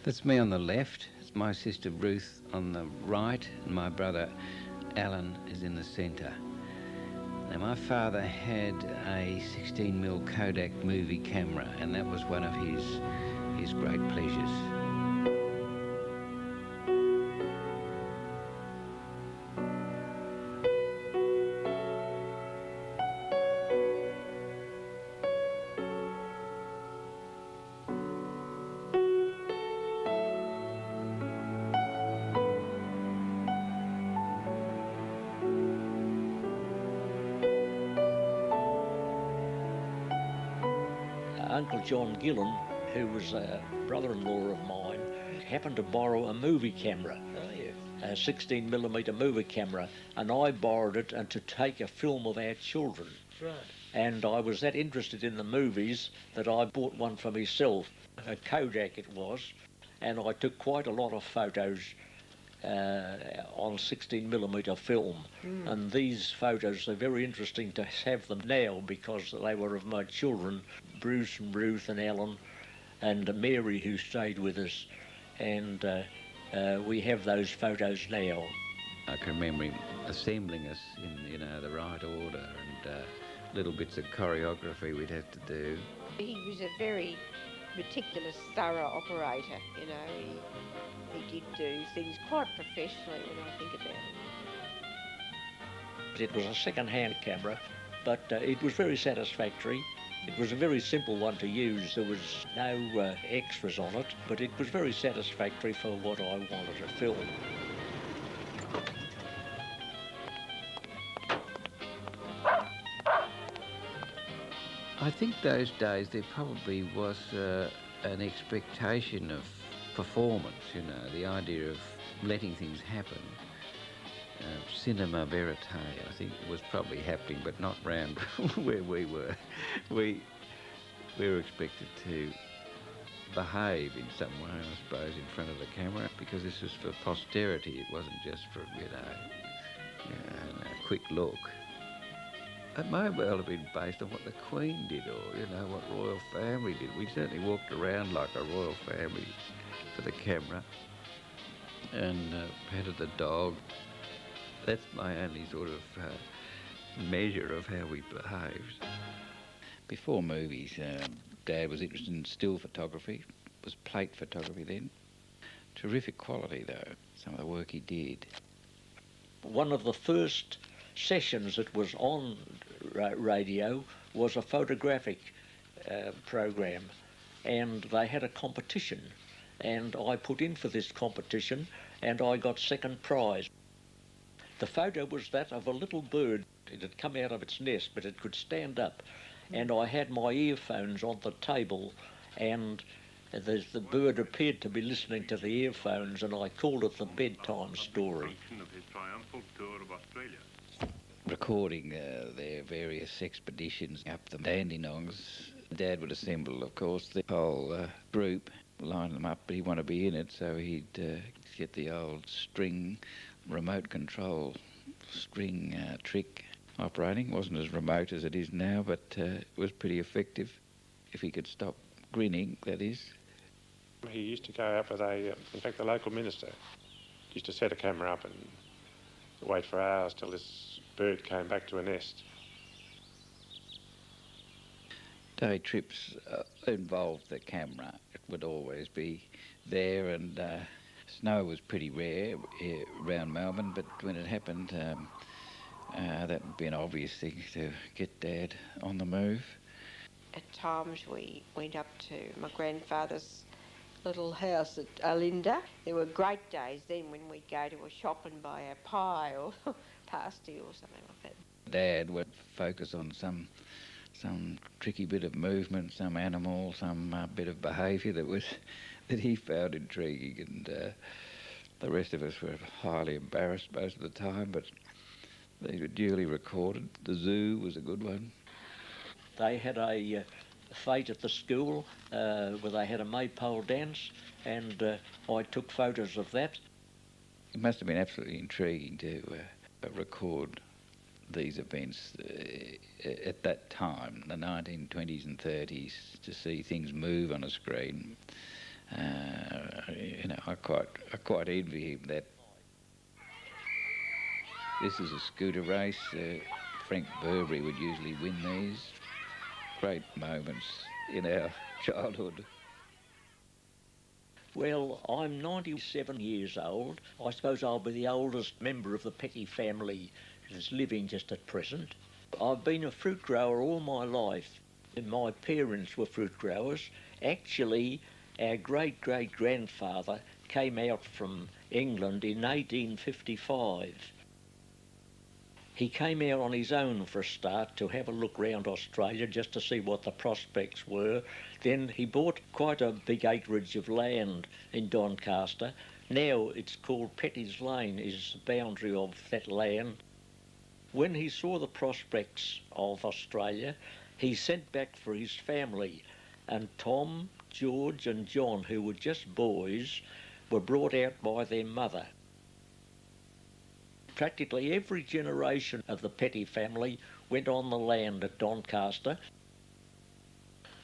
That's me on the left. It's my sister Ruth on the right, and my brother Alan is in the centre. Now, my father had a 16mm Kodak movie camera, and that was one of his great pleasures. Uncle John Gillen, who was a brother-in-law of mine, happened to borrow a movie camera, a 16mm movie camera, and I borrowed it and to take a film of our children. Right. And I was that interested in the movies that I bought one for myself, a Kodak it was, and I took quite a lot of photos on 16mm film. And these photos are very interesting to have them now because they were of my children, Bruce and Ruth and Alan and Mary, who stayed with us, and we have those photos now. I can remember him assembling us in the right order, and little bits of choreography we'd have to do. He was a very meticulous, thorough operator, He did do things quite professionally when I think about it. It was a second-hand camera, but it was very satisfactory. It was a very simple one to use. There was no extras on it, but it was very satisfactory for what I wanted to film. I think those days there probably was an expectation of performance, the idea of letting things happen. Cinema verite, I think, was probably happening, but not round where we were. We were expected to behave in some way, I suppose, in front of the camera, because this was for posterity. It wasn't just for, a quick look. It may well have been based on what the Queen did, or, what royal family did. We certainly walked around like a royal family for the camera, and petted the dog. That's my only sort of measure of how we behaved. Before movies, Dad was interested in still photography. It was plate photography then. Terrific quality, though, some of the work he did. One of the first sessions that was on radio was a photographic program, and they had a competition, and I put in for this competition and I got second prize. The photo was that of a little bird. It had come out of its nest, but it could stand up, and I had my earphones on the table, and the bird appeared to be listening to the earphones, and I called it the bedtime story. Recording their various expeditions up the Dandenongs, Dad would assemble, of course, the whole group, line them up, but he wanted to be in it, so he'd get the old string, remote control string trick operating. It wasn't as remote as it is now, but it was pretty effective, if he could stop grinning, that is. He used to go out with in fact, the local minister used to set a camera up and wait for hours till this bird came back to a nest. Day trips involved the camera. It would always be there, and snow was pretty rare around Melbourne, but when it happened, that would be an obvious thing to get Dad on the move. At times we went up to my grandfather's little house at Alinda. There were great days then when we'd go to a shop and buy a pie or pasty or something like that. Dad would focus on some tricky bit of movement, some animal, some bit of behaviour that he found intriguing, and the rest of us were highly embarrassed most of the time, but they were duly recorded. The zoo was a good one. They had a fete at the school where they had a maypole dance, and I took photos of that. It must have been absolutely intriguing to record these events at that time, the 1920s and 30s, to see things move on a screen. I quite envy him that. This is a scooter race. Frank Burberry would usually win these. Great moments in our childhood. Well, I'm 97 years old. I suppose I'll be the oldest member of the Petty family that's living just at present. I've been a fruit grower all my life. My parents were fruit growers. Actually, our great-great-grandfather came out from England in 1855. He came out on his own for a start to have a look round Australia just to see what the prospects were. Then he bought quite a big acreage of land in Doncaster. Now it's called Petty's Lane, is the boundary of that land. When he saw the prospects of Australia, he sent back for his family, and Tom, George and John, who were just boys, were brought out by their mother. Practically every generation of the Petty family went on the land at Doncaster.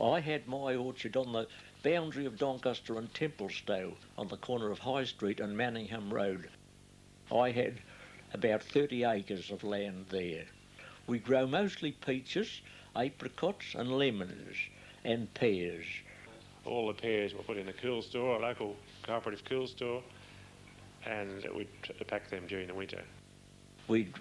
I had my orchard on the boundary of Doncaster and Templestowe, on the corner of High Street and Manningham Road. I had about 30 acres of land there. We grow mostly peaches, apricots and lemons and pears. All the pears were put in a cool store, a local cooperative cool store, and we'd pack them during the winter. We'd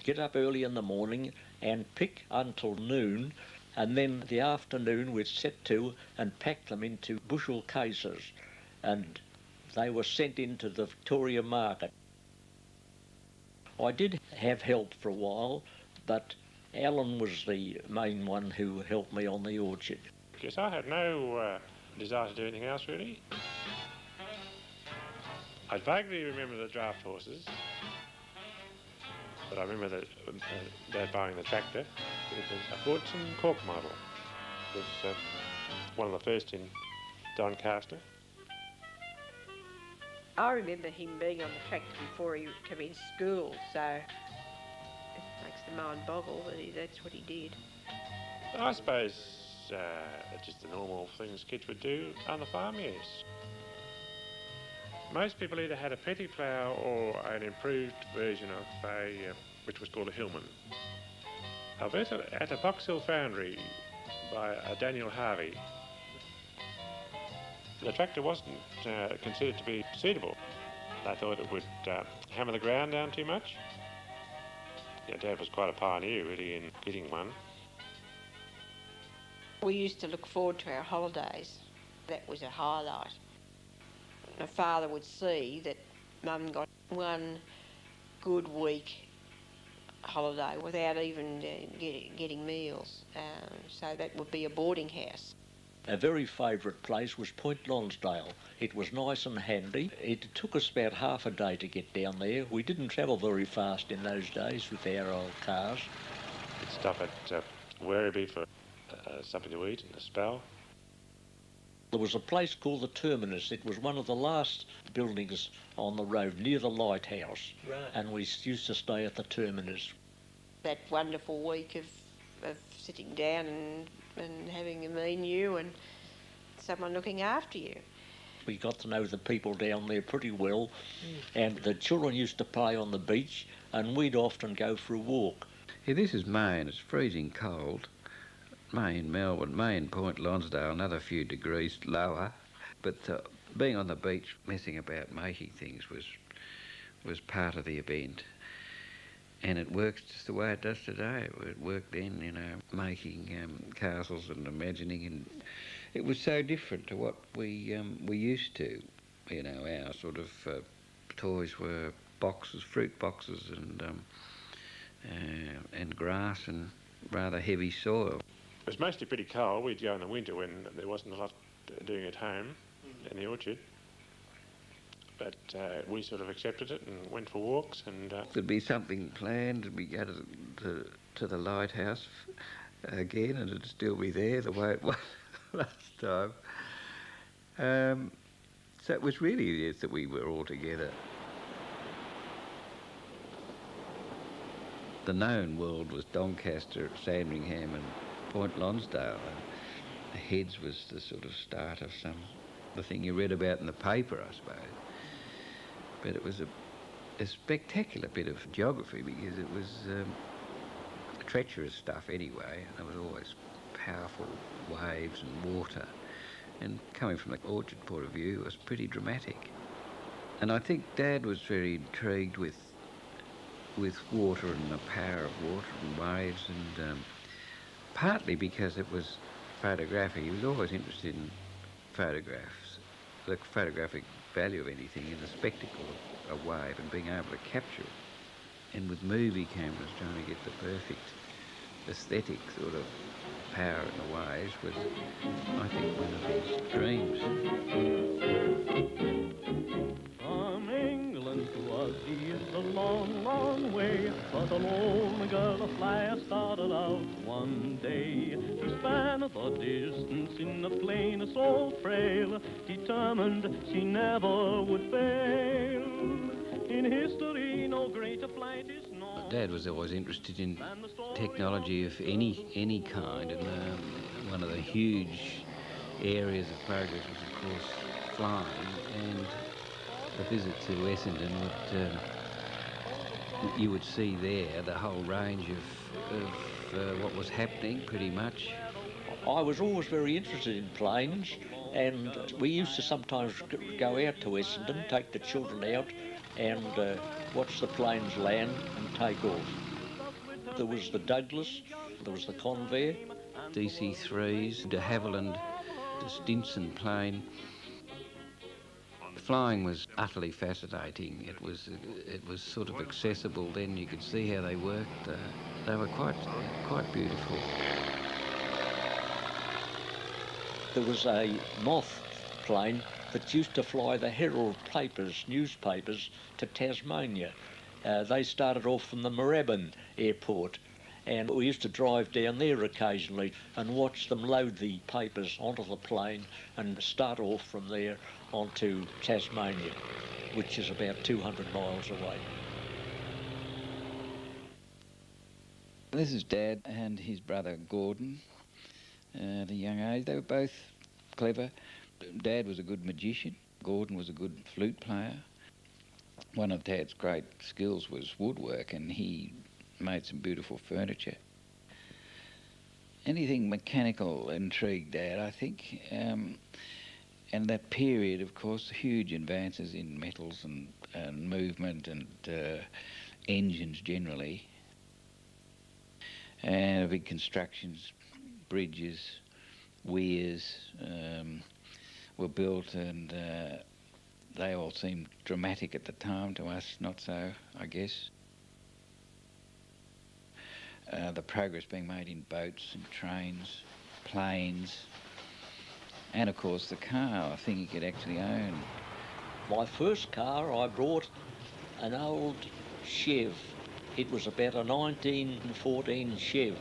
get up early in the morning and pick until noon, and then the afternoon we'd set to and pack them into bushel cases, and they were sent into the Victoria market. I did have help for a while, but Alan was the main one who helped me on the orchard. Because I had no desire to do anything else, really. I vaguely remember the draft horses, but I remember that Dad buying the tractor. It was a Fortune Cork model. It was one of the first in Doncaster. I remember him being on the tractor before he came in school, so it makes the mind boggle that that's what he did. I suppose just the normal things kids would do on the farm, yes. Most people either had a petty plough or an improved version of which was called a Hillman. I bet at a Box Hill foundry by Daniel Harvey, the tractor wasn't considered to be suitable. They thought it would hammer the ground down too much. Yeah, Dad was quite a pioneer, really, in getting one. We used to look forward to our holidays. That was a highlight. My father would see that Mum got one good week holiday without even getting meals. So that would be a boarding house. A very favourite place was Point Lonsdale. It was nice and handy. It took us about half a day to get down there. We didn't travel very fast in those days with our old cars. We'd stop at Werribee for something to eat and a spell. There was a place called the Terminus. It was one of the last buildings on the road near the lighthouse. Right. And we used to stay at the Terminus. That wonderful week of sitting down and having a menu and someone looking after you. We got to know the people down there pretty well, and the children used to play on the beach, and we'd often go for a walk. Yeah, this is May and it's freezing cold. May in Melbourne, May in Point Lonsdale, another few degrees lower. But being on the beach, messing about, making things was part of the event. And it works just the way it does today. It worked then, making castles and imagining, and it was so different to what we used to. Our sort of toys were boxes, fruit boxes, and grass and rather heavy soil. It was mostly pretty cold. We'd go in the winter when there wasn't a lot doing at home in the orchard. But we sort of accepted it and went for walks. And there'd be something planned, and we'd go to the lighthouse again, and it'd still be there the way it was last time. So it was really that we were all together. The known world was Doncaster, Sandringham and Point Lonsdale. The Heads was the sort of start of some the thing you read about in the paper, I suppose. But it was a spectacular bit of geography because it was treacherous stuff anyway. There was always powerful waves and water. And coming from the orchard point of view, it was pretty dramatic. And I think Dad was very intrigued with water and the power of water and waves, and partly because it was photographic. He was always interested in photographs, the photographic value of anything, and the spectacle of a wave and being able to capture it. And with movie cameras, trying to get the perfect aesthetic sort of power in the waves was, I think, one of his dreams. From England to Aussie is a long, long way, but a lone girl, a flyer, started out one day to span the distance in a plane so frail, determined she never would fail. In history, no greater flight is known. Dad was always interested in technology of any kind, and one of the huge areas of progress was, of course, flying, and a visit to Essendon you would see there the whole range of what was happening, pretty much. I was always very interested in planes, and we used to sometimes go out to Essendon, take the children out and watch the planes land and take off. There was the Douglas, there was the Convair, DC-3s, de Havilland, the Stinson plane. Flying was utterly fascinating. It was sort of accessible then. You could see how they worked. They were quite beautiful. There was a moth plane that used to fly the Herald newspapers to Tasmania. They started off from the Moorabbin airport, and we used to drive down there occasionally and watch them load the papers onto the plane and start off from there onto Tasmania, which is about 200 miles away. This is Dad and his brother Gordon. At a young age, they were both clever. Dad was a good magician. Gordon was a good flute player. One of Dad's great skills was woodwork, and he made some beautiful furniture. Anything mechanical intrigued Dad, I think. And that period, of course, huge advances in metals and movement and engines generally. And big constructions, bridges, weirs were built, and they all seemed dramatic at the time. To us, not so, I guess. The progress being made in boats and trains, planes, and of course the car, a thing you could actually own. My first car, I bought an old Chev. It was about a 1914 Chev.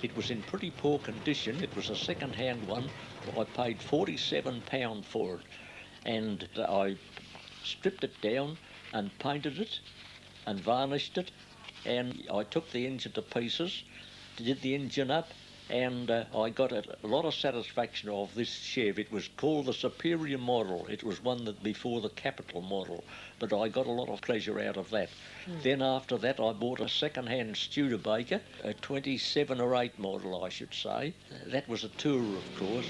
It was in pretty poor condition. It was a second-hand one. I paid £47 for it, and I stripped it down and painted it and varnished it, and I took the engine to pieces, did the engine up, and I got a lot of satisfaction of this Chev. It was called the Superior model. It was one that before the Capital model, but I got a lot of pleasure out of that. Then after that, I bought a second-hand Studebaker, a 27 or 8 model, I should say. That was a tourer, of course.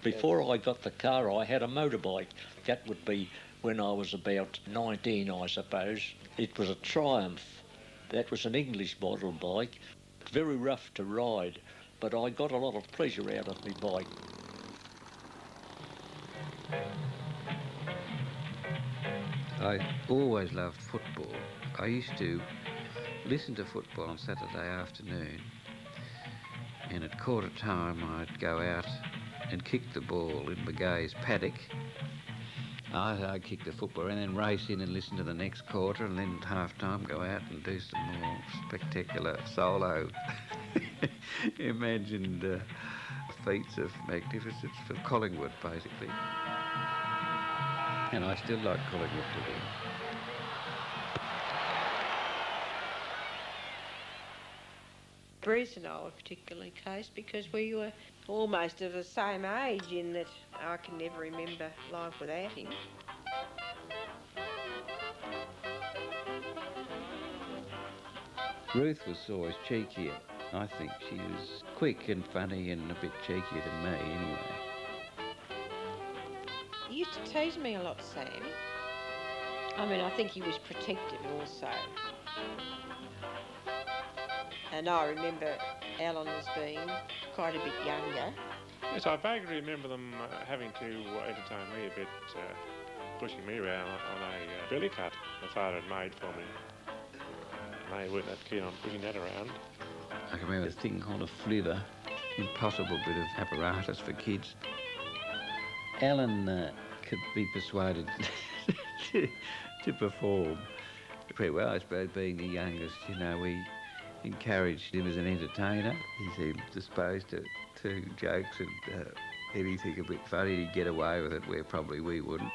Before I got the car, I had a motorbike. That would be when I was about 19, I suppose. It was a Triumph. That was an English model bike. Very rough to ride, but I got a lot of pleasure out of my bike. I always loved football. I used to listen to football on Saturday afternoon, and at quarter time I'd go out and kick the ball in Begay's paddock. I'd kick the football and then race in and listen to the next quarter, and then at half-time go out and do some more spectacular solo imagined feats of magnificence for Collingwood, basically. And I still like Collingwood today. Bruce and I were particularly close because we were almost of the same age in that I can never remember life without him. Ruth was always cheekier. I think she was quick and funny and a bit cheekier than me anyway. He used to tease me a lot, Sam. I mean, I think he was protective also. And I remember Alan as being quite a bit younger. Yes, I vaguely remember them having to entertain me a bit, pushing me around on a billy cut my father had made for me. They weren't that keen on pushing that around. I can remember a thing called a flivver, impossible bit of apparatus for kids. Alan could be persuaded to perform pretty well, I suppose, being the youngest. You know, we encouraged him as an entertainer. He seemed disposed to jokes and anything a bit funny. He'd get away with it where probably we wouldn't.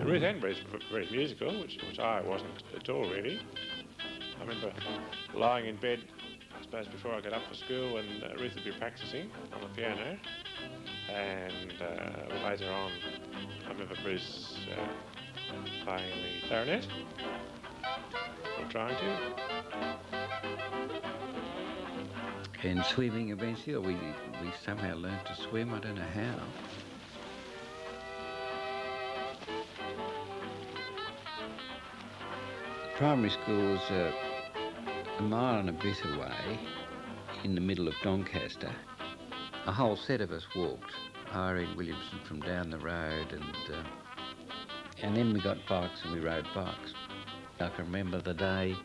Ruth and Bruce were very musical, which I wasn't at all really. I remember lying in bed, I suppose before I got up for school, and Ruth would be practising on the piano, and later on I remember Bruce playing the clarinet, or trying to. And swimming eventually, or we somehow learned to swim, I don't know how. Primary school was a mile and a bit away in the middle of Doncaster. A whole set of us walked, Irene Williamson from down the road, and then we got bikes and we rode bikes. I can remember the day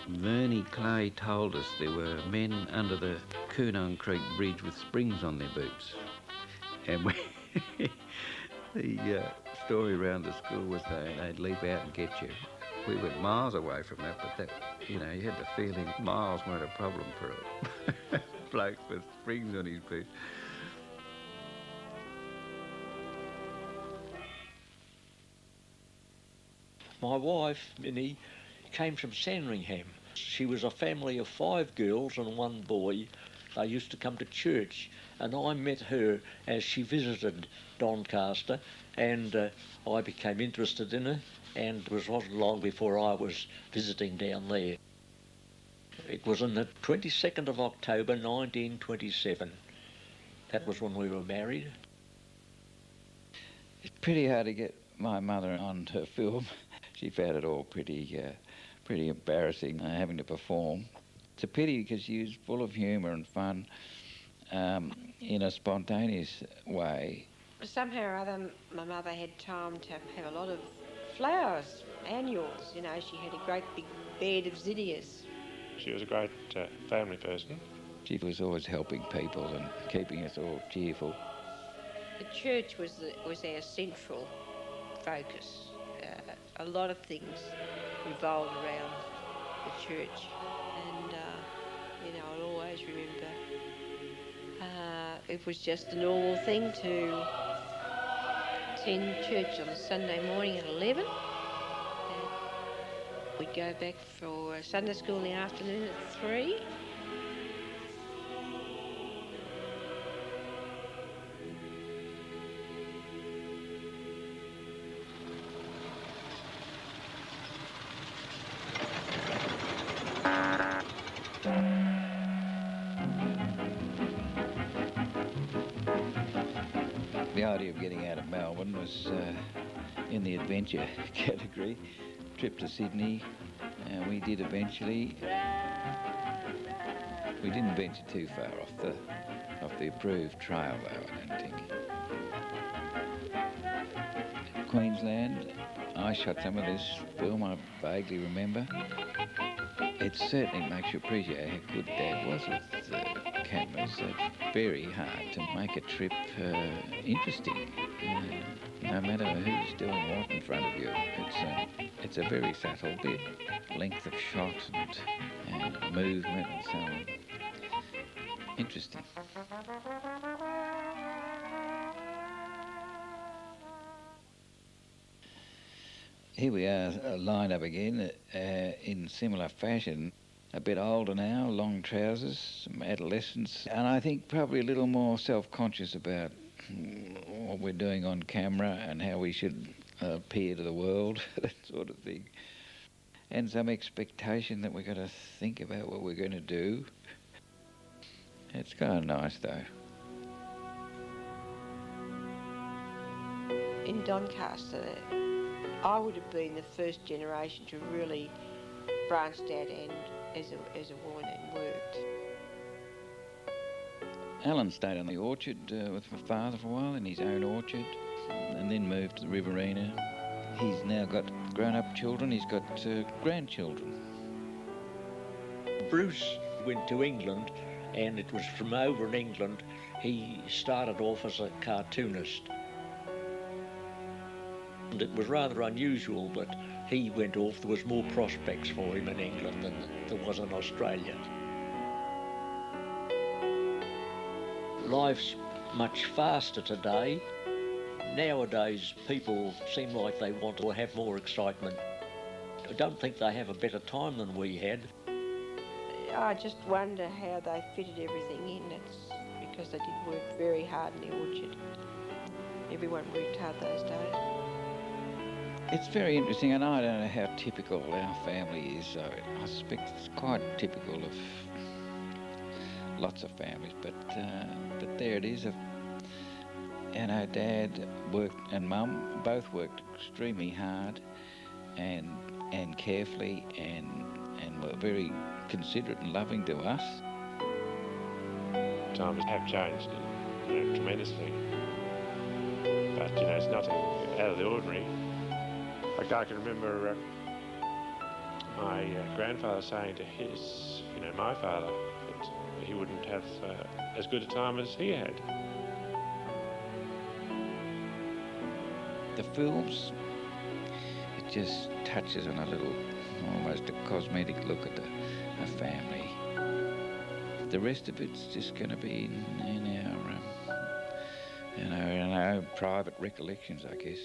Vernie Clay told us there were men under the Coonong Creek Bridge with springs on their boots. And the story around the school was they'd leap out and get you. We went miles away from that, but that, you know, you had the feeling miles weren't a problem for a bloke with springs on his boots. My wife, Minnie, came from Sandringham. She was a family of 5 girls and 1 boy. They used to come to church, and I met her as she visited Doncaster, and I became interested in her, and it wasn't long before I was visiting down there. It was on the 22nd of October 1927. That was when we were married. It's pretty hard to get my mother on her film. She found it all pretty embarrassing having to perform. It's a pity because she was full of humour and fun in a spontaneous way. Somehow or other, my mother had time to have a lot of flowers, annuals. You know, she had a great big bed of zinnias. She was a great family person. She was always helping people and keeping us all cheerful. The church was our central focus. A lot of things revolved around the church, and you know, I'll always remember it was just a normal thing to attend church on a Sunday morning at 11. We'd go back for Sunday school in the afternoon at 3. The idea of getting out of Melbourne was in the adventure category. Trip to Sydney, we did eventually. We didn't venture too far off the approved trail though, I don't think. Queensland, I shot some of this film, I vaguely remember. It certainly makes you appreciate how good Dad was with cameras. It's very hard to make a trip interesting, no matter who's doing what in front of you. It's a very subtle bit, length of shot and movement and so on. Interesting. Here we are lined up again in similar fashion. A bit older now, long trousers, some adolescents, and I think probably a little more self-conscious about what we're doing on camera and how we should appear to the world, that sort of thing. And some expectation that we've got to think about what we're going to do. It's kind of nice though. In Doncaster, I would have been the first generation to really branch out and as a woman and worked. Alan stayed on the orchard with my father for a while, in his own orchard, and then moved to the Riverina. He's now got grown-up children, he's got grandchildren. Bruce went to England, and it was from over in England he started off as a cartoonist. And it was rather unusual that he went off. There was more prospects for him in England than there was in Australia. Life's much faster today. Nowadays people seem like they want to have more excitement. I don't think they have a better time than we had. I just wonder how they fitted everything in. It's because they did work very hard in the orchard. Everyone worked hard those days. It's very interesting, and I don't know how typical our family is. I suspect it's quite typical of lots of families, but there it is. And our dad worked, and Mum both worked extremely hard and carefully, and were very considerate and loving to us. Times have changed, tremendously. But it's nothing out of the ordinary. Like I can remember my grandfather saying to his, my father, that he wouldn't have as good a time as he had. The films, it just touches on a little, almost a cosmetic look at a family. The rest of it's just going to be in our private recollections, I guess.